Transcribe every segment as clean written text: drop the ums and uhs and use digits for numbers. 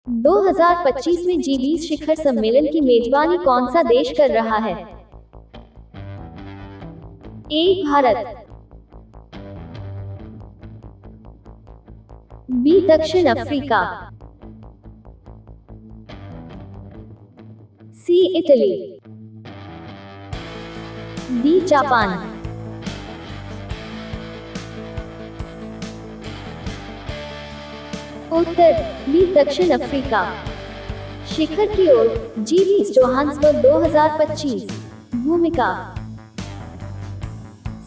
2025 में जी20 शिखर सम्मेलन की मेजबानी कौन सा देश कर रहा है? ए भारत, बी दक्षिण अफ्रीका, सी इटली, डी जापान। उत्तर बी दक्षिण अफ्रीका। शिखर की ओर जी20 जोहान्सबर्ग 2025। भूमिका।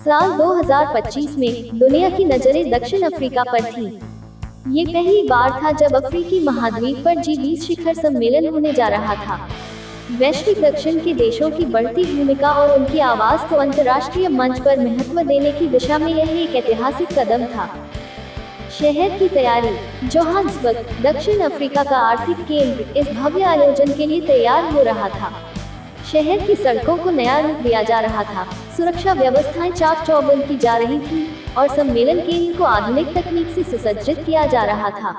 साल 2025 में दुनिया की नजरें दक्षिण अफ्रीका पर थी। ये पहली बार था जब अफ्रीकी महाद्वीप पर जी20 शिखर सम्मेलन होने जा रहा था। वैश्विक दक्षिण के देशों की बढ़ती भूमिका और उनकी आवाज को अंतर्राष्ट्रीय मंच पर महत्व देने की दिशा में यह एक ऐतिहासिक कदम था। शहर की तैयारी। जोहान्सबर्ग, दक्षिण अफ्रीका का आर्थिक केंद्र, इस भव्य आयोजन के लिए तैयार हो रहा था। शहर की सड़कों को नया रूप दिया जा रहा था, सुरक्षा व्यवस्थाएं चाक चौबंद की जा रही थी और सम्मेलन केंद्र को आधुनिक तकनीक से सुसज्जित किया जा रहा था।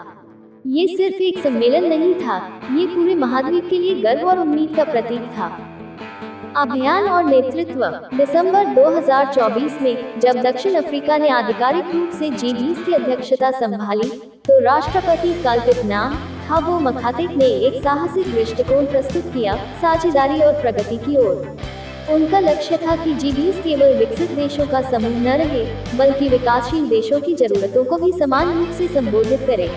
ये सिर्फ एक सम्मेलन नहीं था, ये पूरे महाद्वीप के लिए गर्व और उम्मीद का प्रतीक था। अभियान और नेतृत्व। दिसंबर 2024 में जब दक्षिण अफ्रीका ने आधिकारिक रूप से जी20 की अध्यक्षता संभाली, तो राष्ट्रपति कल्पित नाम थाबो मखाते ने एक साहसिक दृष्टिकोण प्रस्तुत किया, साझेदारी और प्रगति की ओर। उनका लक्ष्य था कि जी20 केवल विकसित देशों का समूह न रहे, बल्कि विकासशील देशों की जरूरतों को भी समान रूप से संबोधित करे।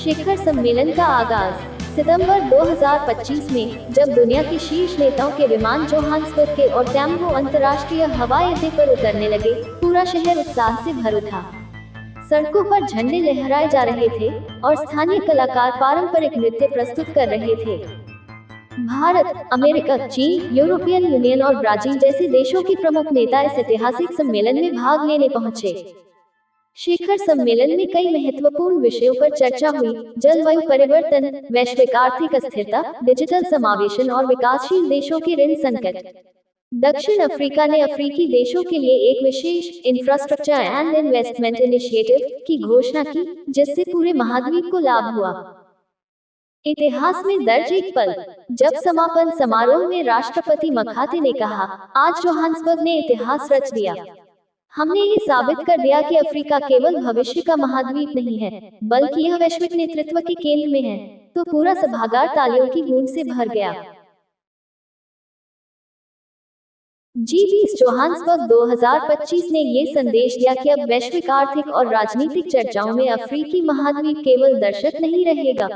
शिखर सम्मेलन का आगाज। सितंबर 2025 में जब दुनिया के शीर्ष नेताओं के विमान जोहान्सबर्ग के और टैम्बो अंतर्राष्ट्रीय हवाई अड्डे पर उतरने लगे, पूरा शहर उत्साह से भर उठा। सड़कों पर झंडे लहराए जा रहे थे और स्थानीय कलाकार पारंपरिक नृत्य प्रस्तुत कर रहे थे। भारत, अमेरिका, चीन, यूरोपियन यूनियन और ब्राजील जैसे देशों के प्रमुख नेता इस ऐतिहासिक सम्मेलन में भाग लेने पहुंचे। शिखर सम्मेलन में कई महत्वपूर्ण विषयों पर चर्चा हुई: जलवायु परिवर्तन, वैश्विक आर्थिक अस्थिरता, डिजिटल समावेशन और विकासशील देशों के ऋण संकट। दक्षिण अफ्रीका ने अफ्रीकी देशों के लिए एक विशेष इंफ्रास्ट्रक्चर एंड इन्वेस्टमेंट इनिशिएटिव की घोषणा की, जिससे पूरे महाद्वीप को लाभ हुआ। इतिहास में दर्ज एक पल। जब समापन समारोह में राष्ट्रपति मखाते ने कहा, आज जोहान्सबर्ग ने इतिहास रच दिया। हमने ये साबित कर दिया कि अफ्रीका केवल भविष्य का महाद्वीप नहीं है, बल्कि यह वैश्विक नेतृत्व के केंद्र में है। तो पूरा सभागार तालियों की गूंज से भर गया। जी20 जोहान्सबर्ग 2025 ने ये संदेश दिया कि अब वैश्विक आर्थिक और राजनीतिक चर्चाओं में अफ्रीकी महाद्वीप केवल दर्शक नहीं रहेगा,